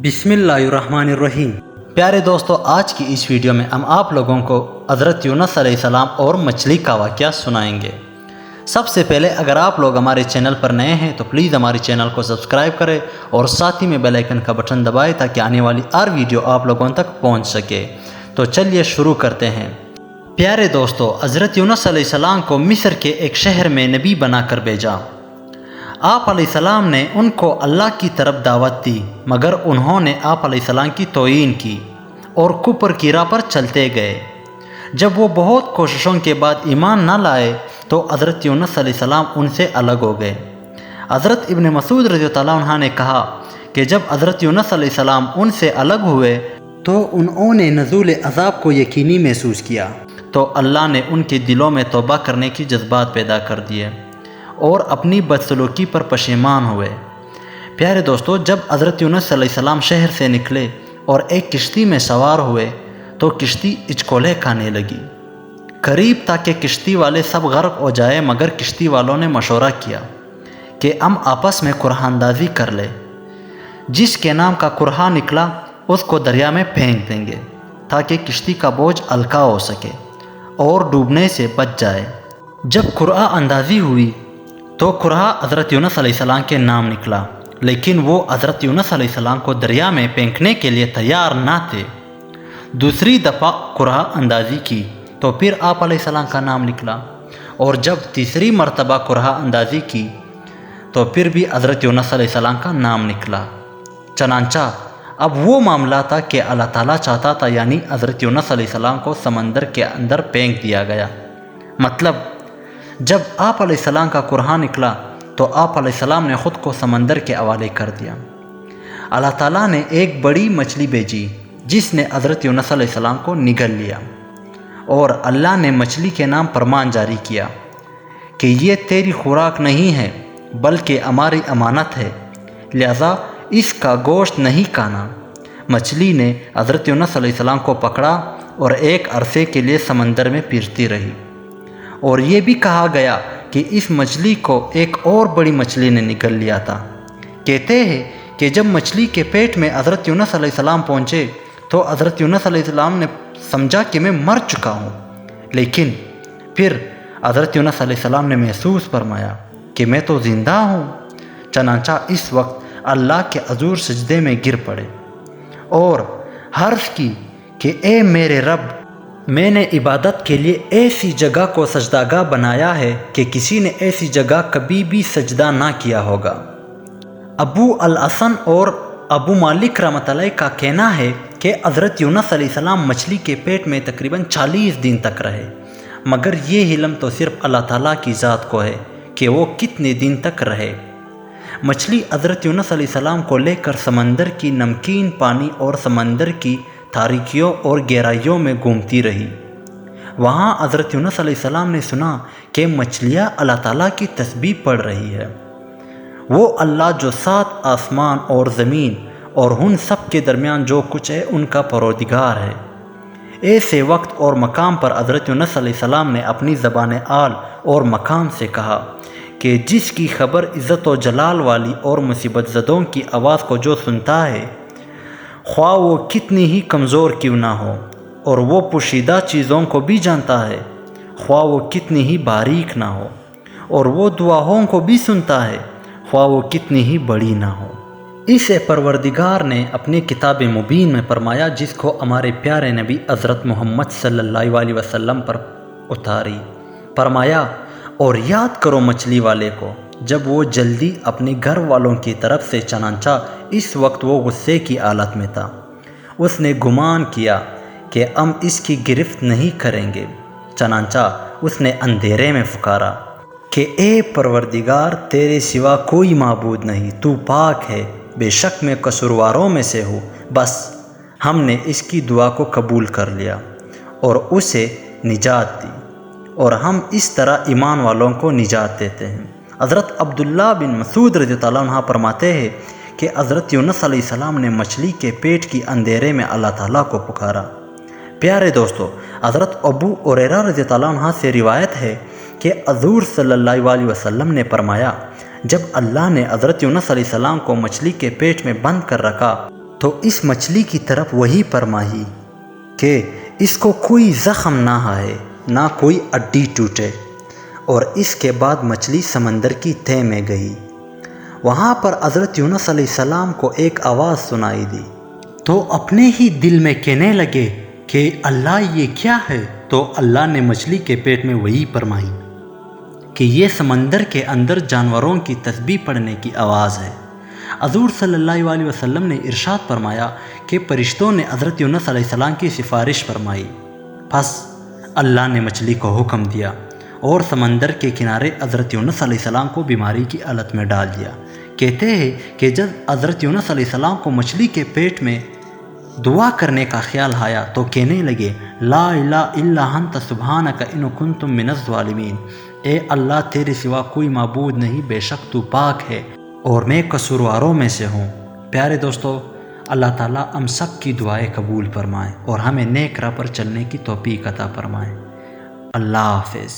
बिस्मिल्लाहिर्रहमानिर्रहीम। प्यारे दोस्तों, आज की इस वीडियो में हम आप लोगों को हज़रत यूनुस अलैहिस्सलाम और मछली का वाक़या सुनाएंगे। सबसे पहले अगर आप लोग हमारे चैनल पर नए हैं तो प्लीज़ हमारे चैनल को सब्सक्राइब करें और साथ ही में बेल आइकन का बटन दबाएं ताकि आने वाली हर वीडियो आप लोगों तक पहुँच सके। तो चलिए शुरू करते हैं। प्यारे दोस्तों, हज़रत यूनुस अलैहिस्सलाम को मिस्र के एक शहर में नबी बनाकर भेजा। आप अलैहिस्सलाम ने उनको अल्लाह की तरफ दावत दी, मगर उन्होंने आप अलैहिस्सलाम की तौहीन की और कुफ्र की राह पर चलते गए। जब वो बहुत कोशिशों के बाद ईमान न लाए तो हज़रत यूनुस अलैहिस्सलाम उनसे अलग हो गए। हज़रत इब्न मसूद रज़ियल्लाहु अन्हु ने कहा कि जब हज़रत यूनुस अलैहिस्सलाम उनसे अलग हुए तो उन्होंने नज़ूल अज़ाब को यकीनी महसूस किया, तो अल्लाह ने उनके दिलों में तौबा करने की जज्बात पैदा कर दिए और अपनी बदसलूकी पर पशेमान हुए। प्यारे दोस्तों, जब हज़रत यूनुस अलैहिस्सलाम शहर से निकले और एक किश्ती में सवार हुए तो किश्ती इचकोले खाने लगी। करीब था कि किश्ती वाले सब गर्क हो जाए, मगर किश्ती वालों ने मशवरा किया कि हम आपस में कुरहा अंदाज़ी कर ले। जिसके नाम का कुरहा निकला उसको दरिया में फेंक देंगे ताकि किश्ती का बोझ हल्का हो सके और डूबने से बच जाए। जब कुरहा अंदाज़ी हुई तो कुरहा हज़रत यूनुस अलैहिस्सलाम के नाम निकला, लेकिन वो हज़रत यूनुस अलैहिस्सलाम को दरिया में फेंकने के लिए तैयार ना थे। दूसरी दफ़ा कुरहा अंदाज़ी की तो फिर आप अलैहिस्सलाम का नाम निकला, और जब तीसरी मरतबा कुरहा अंदाज़ी की तो फिर भी हज़रत यूनुस अलैहिस्सलाम का नाम निकला। चनांचा अब वो मामला था कि अल्लाह ताला चाहता था, यानी हज़रत यूनुस अलैहिस्सलाम को समंदर के अंदर फेंक दिया गया। मतलब जब आप अलैहिस्सलाम का कुरहा निकला तो आप अलैहिस्सलाम ने ख़ुद को समंदर के हवाले कर दिया। अल्लाह ताला ने एक बड़ी मछली भेजी जिसने हज़रत यूनुस अलैहिस्सलाम को निगल लिया, और अल्लाह ने मछली के नाम फरमान जारी किया कि ये तेरी खुराक नहीं है बल्कि हमारी अमानत है, लिहाजा इसका गोश्त नहीं खाना। मछली ने हज़रत यूनुस अलैहिस्सलाम को पकड़ा और एक अरसे के लिए समंदर में फिरती रही, और ये भी कहा गया कि इस मछली को एक और बड़ी मछली ने निगल लिया था। कहते हैं कि जब मछली के पेट में हज़रत यूनुस अलैहिस्सलाम पहुँचे तो हज़रत यूनुस अलैहिस्सलाम ने समझा कि मैं मर चुका हूँ, लेकिन फिर हज़रत यूनुस अलैहिस्सलाम ने महसूस फरमाया कि मैं तो ज़िंदा हूँ। चनांचा इस वक्त अल्लाह के हज़ूर सजदे में गिर पड़े और अर्ज़ की कि ए मेरे रब, मैंने इबादत के लिए ऐसी जगह को सजदागाह बनाया है कि किसी ने ऐसी जगह कभी भी सजदा ना किया होगा। अबू अल हसन और अबू मालिक रहमतुल्लाह का कहना है कि हज़रत यूनुस अलैहिस्सलाम मछली के पेट में तकरीबन 40 दिन तक रहे, मगर ये इल्म तो सिर्फ अल्लाह ताला की ज़ात को है कि वो कितने दिन तक रहे। मछली हज़रत यूनुस अलैहिस्सलाम को लेकर समंदर की नमकीन पानी और समंदर की तारीकियों और गहराइयों में घूमती रही। वहाँ हज़रत यूनुस अलैहिस्सलाम ने सुना कि मछलियाँ अल्लाह ताला की तस्बीह पढ़ रही है। वो अल्लाह जो 7 आसमान और ज़मीन और उन सब के दरमियान जो कुछ है उनका परवरदिगार है। ऐसे वक्त और मकाम पर हज़रत यूनुस अलैहिस्सलाम ने अपनी ज़बान आल और मकाम से कहा कि जिसकी खबर इज़्ज़त व जलाल वाली और मुसीबत ज़दों की आवाज़ को जो सुनता है, ख्वाह वो कितनी ही कमज़ोर क्यों ना हो, और वो पोशीदा चीज़ों को भी जानता है, ख्वाह वो कितनी ही बारीक ना हो, और वो दुआओं को भी सुनता है, ख्वाह वो कितनी ही बड़ी ना हो। इसे परवरदिगार ने अपनी किताब मुबीन में फरमाया, जिसको हमारे प्यारे नबी हज़रत मोहम्मद सल्लल्लाहु अलैहि वसल्लम पर उतारी। फरमाया, और याद करो मछली वाले को जब वो जल्दी अपने घर वालों की तरफ से, चनांचा इस वक्त वो गुस्से की हालत में था। उसने गुमान किया कि हम इसकी गिरफ्त नहीं करेंगे। चनांचा उसने अंधेरे में पुकारा कि ए परवरदिगार, तेरे सिवा कोई माबूद नहीं, तू पाक है, बेशक मैं कसूरवारों में से हूँ। बस हमने इसकी दुआ को कबूल कर लिया और उसे निजात दी, और हम इस तरह ईमान वालों को निजात देते हैं। हज़रत अब्दुल्ला बिन मसूद रज़ियल्लाहु अन्हु फरमाते हैं कि हज़रत यूनुस अलैहिस्सलाम ने मछली के पेट की अंधेरे में अल्लाह ताला को पुकारा। प्यारे दोस्तों, हज़रत अबू हुरैरा रज़ियल्लाहु अन्हु से रिवायत है कि हज़ूर सल्लल्लाहु अलैहि वसल्लम ने फरमाया, जब अल्लाह ने हज़रत यूनुस अलैहिस्सलाम को मछली के पेट में बंद कर रखा تو اس مچھلی کی طرف وہی فرمائی کہ اس کو کوئی زخم نہ آئے، نہ کوئی ہڈی ٹوٹے، اور اس کے بعد مچھلی سمندر کی تہہ میں گئی۔ وہاں پر حضرت یونس علیہ السلام کو ایک آواز سنائی دی، تو اپنے ہی دل میں کہنے لگے کہ اللہ یہ کیا ہے؟ تو اللہ نے مچھلی کے پیٹ میں وہی فرمائی کہ یہ سمندر کے اندر جانوروں کی تسبیح پڑھنے کی آواز ہے۔ حضور صلی اللہ علیہ وسلم نے ارشاد فرمایا کہ فرشتوں نے حضرت یونس علیہ السلام کی سفارش فرمائی، پس اللہ نے مچھلی کو حکم دیا اور سمندر کے کنارے حضرت یونس علیہ السلام کو بیماری کی حالت میں ڈال دیا۔ کہتے ہیں کہ جب حضرت یونس علیہ السلام کو مچھلی کے پیٹ میں دعا کرنے کا خیال آیا تو کہنے لگے، لا الہ الا انت سبحانک انی کنت من الظالمین، اے اللہ تیرے سوا کوئی معبود نہیں، بے شک تو پاک ہے اور میں قصورواروں میں سے ہوں۔ پیارے دوستو، اللہ تعالیٰ ہم سب کی دعائیں قبول فرمائے اور ہمیں نیک راہ پر چلنے کی توفیق عطا فرمائے۔ اللہ حافظ۔